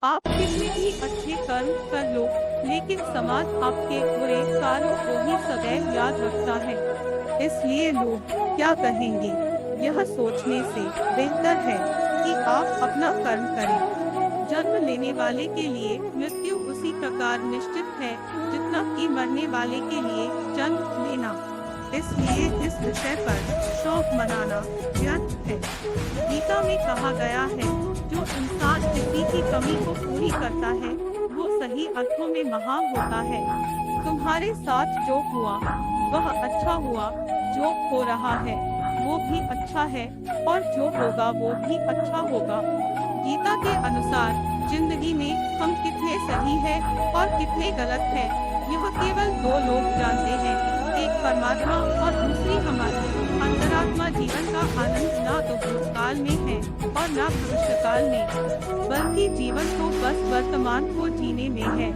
आप कितने भी अच्छे कर्म कर लो, लेकिन समाज आपके बुरे कार्यों को ही सदैव याद रखता है। इसलिए लोग क्या कहेंगे, यह सोचने से बेहतर है कि आप अपना कर्म करें। जन्म लेने वाले के लिए मृत्यु उसी प्रकार निश्चित है, जितना कि मरने वाले के लिए जन्म लेना। इसलिए इस विषय पर शोक मनाना व्यर्थ है। गीता में कहा गया है, जो इंसान किसी की कमी को पूरी करता है, वो सही अर्थों में महान होता है। तुम्हारे साथ जो हुआ वह अच्छा हुआ, जो हो रहा है वो भी अच्छा है, और जो होगा वो भी अच्छा होगा। गीता के अनुसार जिंदगी में हम कितने सही हैं और कितने गलत हैं, यह केवल दो लोग जानते हैं, एक परमात्मा और दूसरी हमारी अंतरात्मा। जीवन का आनंद ना तो भूतकाल में है और ना भविष्यकाल में, बल्कि जीवन तो बस वर्तमान को जीने में है।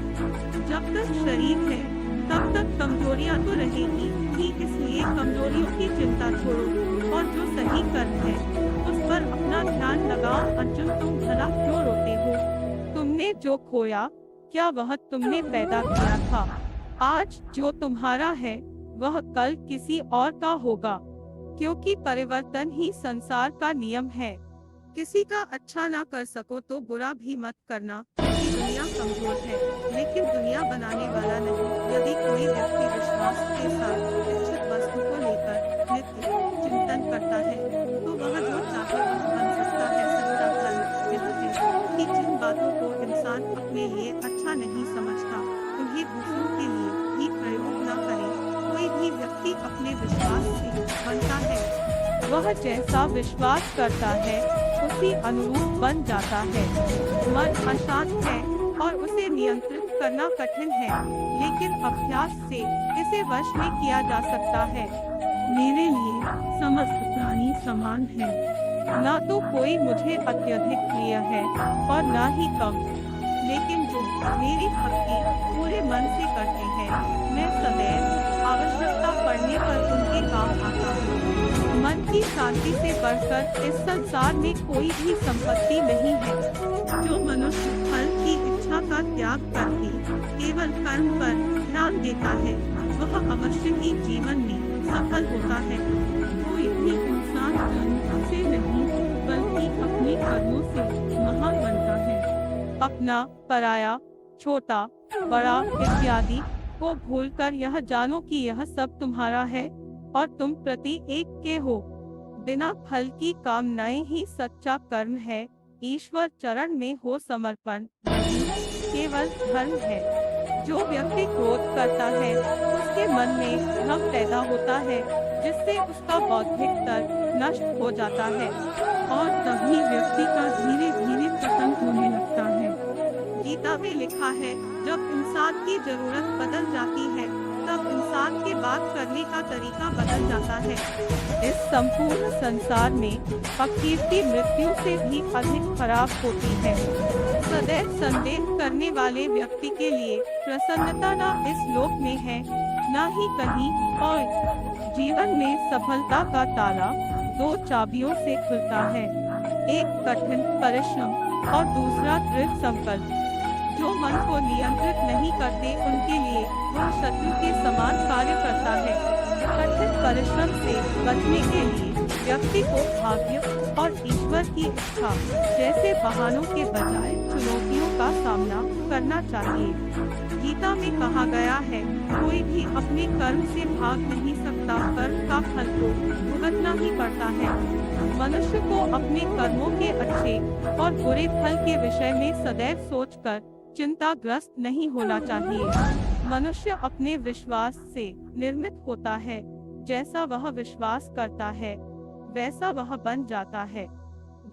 जब तक शरीर है तब तक कमजोरियां तो रहेगी ही, इसलिए कमजोरियों की चिंता छोड़ो और जो सही कर्म है उस पर अपना ध्यान लगाओ। अर्जुन, तुम भला क्यों रोते हो? तुमने जो खोया क्या वह तुमने पैदा किया था? आज जो तुम्हारा है वह कल किसी और का होगा, क्योंकि परिवर्तन ही संसार का नियम है। किसी का अच्छा ना कर सको तो बुरा भी मत करना, क्योंकि दुनिया कमजोर है, लेकिन दुनिया बनाने वाला नहीं। यदि कोई व्यक्ति विश्वास के साथ इच्छित वस्तु को लेकर नित्य चिंतन करता है, तो वह जो चाहे वह बन सकता है। सच्चा धर्म यह है कि जिन बातों को इंसान अपने लिए अच्छा नहीं समझता, उन्हें दूसरों के लिए भी प्रयोग न करे। कोई भी व्यक्ति अपने विश्वास से बनता है, वह जैसा विश्वास करता है उसी अनुरूप बन जाता है। मन अशांत है और उसे नियंत्रित करना कठिन है, लेकिन अभ्यास से इसे वश में किया जा सकता है। मेरे लिए समस्त प्राणी समान है, न तो कोई मुझे अत्यधिक प्रिय है और न ही कम, लेकिन जो मेरी भक्ति पूरे मन से करते हैं, मैं सदैव आवश्यकता पड़ने पर उनके काम आता हूँ। मन की शांति से बढ़कर इस संसार में कोई भी संपत्ति नहीं है। जो मनुष्य फल की इच्छा का त्याग करके केवल कर्म पर ध्यान देता है, वह अवश्य ही जीवन में सफल होता है। कोई भी इंसान जन्म से नहीं, बल्कि अपने कर्मों से महान बनता है। अपना, पराया, छोटा, बड़ा इत्यादि को भूलकर यह जानो कि यह सब तुम्हारा है और तुम प्रति एक के हो। बिना फल की कामनाएं ही सच्चा कर्म है। ईश्वर चरण में हो समर्पण केवल धर्म है। जो व्यक्ति क्रोध करता है उसके मन में भ्रम पैदा होता है, जिससे उसका बौद्धिक तर्क नष्ट हो जाता है और तभी व्यक्ति का धीरे धीरे पतन होने लगता है। गीता में लिखा है, जब इंसान की जरूरत बदल जाती है तब इंसान के बात करने का तरीका बदल जाता है। इस संपूर्ण संसार में अपकीर्ति मृत्यु से भी अधिक खराब होती है। सदैव संदेह करने वाले व्यक्ति के लिए प्रसन्नता न इस लोक में है, न ही कहीं और। जीवन में सफलता का ताला दो चाबियों से खुलता है, एक कठिन परिश्रम और दूसरा दृढ़ संकल्प। जो मन को नियंत्रित नहीं करते उनके लिए वह शत्रु के समान कार्य करता है। कठिन परिश्रम से बचने के लिए व्यक्ति को भाग्य और ईश्वर की इच्छा जैसे बहानों के बजाय चुनौतियों का सामना करना चाहिए। गीता में कहा गया है, कोई भी अपने कर्म से भाग नहीं सकता, कर्म का फल को भुगतना ही पड़ता है। मनुष्य को अपने कर्मों के अच्छे और बुरे फल के विषय में सदैव सोचकर चिंताग्रस्त नहीं होना चाहिए। मनुष्य अपने विश्वास से निर्मित होता है, जैसा वह विश्वास करता है वैसा वह बन जाता है।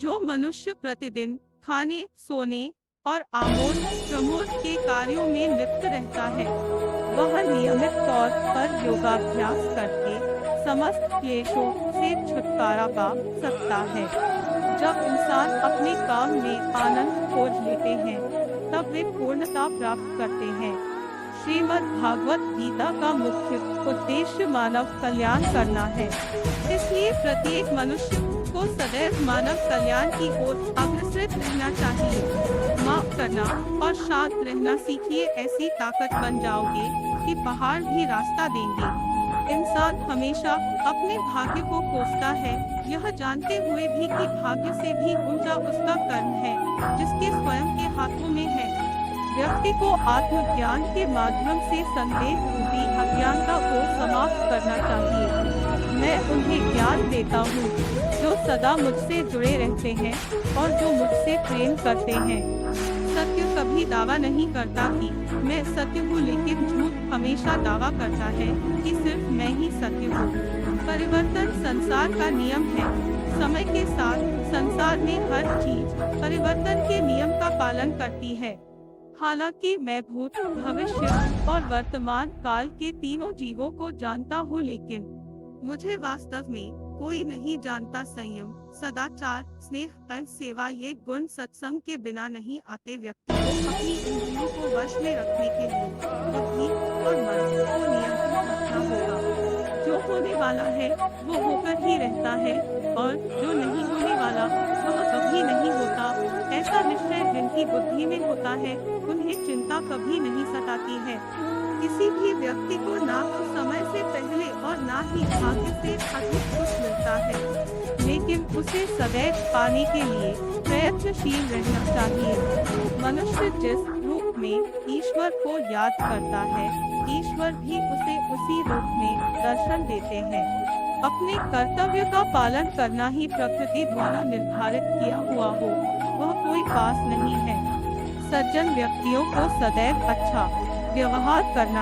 जो मनुष्य प्रतिदिन खाने, सोने और आमोद प्रमोद के कार्यों में लिप्त रहता है, वह नियमित तौर पर योगाभ्यास करके समस्त क्लेशों से छुटकारा पा सकता है। जब इंसान अपने काम में आनंद खोज लेते हैं, तब वे पूर्णता प्राप्त करते हैं। श्रीमद् भागवत गीता का मुख्य उद्देश्य मानव कल्याण करना है। इसलिए प्रत्येक मनुष्य को सदैव मानव कल्याण की ओर अग्रसर रहना चाहिए। माफ करना और शांत रहना सीखिए, ऐसी ताकत बन जाओगे कि पहाड़ भी रास्ता देंगे। इंसान हमेशा अपने भाग्य को कोसता है, यह जानते हुए भी कि भाग्य से भी ऊंचा उसका कर्म है, जिसके स्वयं के हाथों में है। व्यक्ति को आत्मज्ञान के माध्यम से संदेह रूपी अज्ञानता को समाप्त करना चाहिए। मैं उन्हें ज्ञान देता हूँ जो सदा मुझसे जुड़े रहते हैं और जो मुझसे प्रेम करते हैं। सत्य कभी दावा नहीं करता कि मैं सत्य हूँ, लेकिन झूठ हमेशा दावा करता है कि सिर्फ मैं ही सत्य हूँ। परिवर्तन संसार का नियम है। समय के साथ संसार में हर चीज परिवर्तन के नियम का पालन करती है। हालांकि मैं भूत, भविष्य और वर्तमान काल के तीनों जीवों को जानता हूँ, लेकिन मुझे वास्तव में कोई नहीं जानता। संयम, सदाचार, स्नेह और सेवा ये गुण सत्संग के बिना नहीं आते। व्यक्ति को अपनी इंद्रियों को वश में रखने के लिए बुद्धि और मन को नियंत्रित रखना होगा। जो होने वाला है वो होकर ही रहता है, और जो नहीं होने वाला वह कभी नहीं होता। ऐसा निश्चय जिनकी बुद्धि में होता है उन्हें चिंता कभी नहीं सताती है। किसी भी व्यक्ति को ना तो समय से पहले और ना ही भाग्य से अधिक कुछ मिलता है, लेकिन उसे सदैव पाने के लिए प्रयत्नशील रहना चाहिए। मनुष्य जिस रूप में ईश्वर को याद करता है, ईश्वर भी उसे उसी रूप में दर्शन देते हैं। अपने कर्तव्य का पालन करना ही प्रकृति द्वारा निर्धारित किया हुआ हो, वह कोई पास नहीं है। सज्जन व्यक्तियों को सदैव अच्छा व्यवहार करना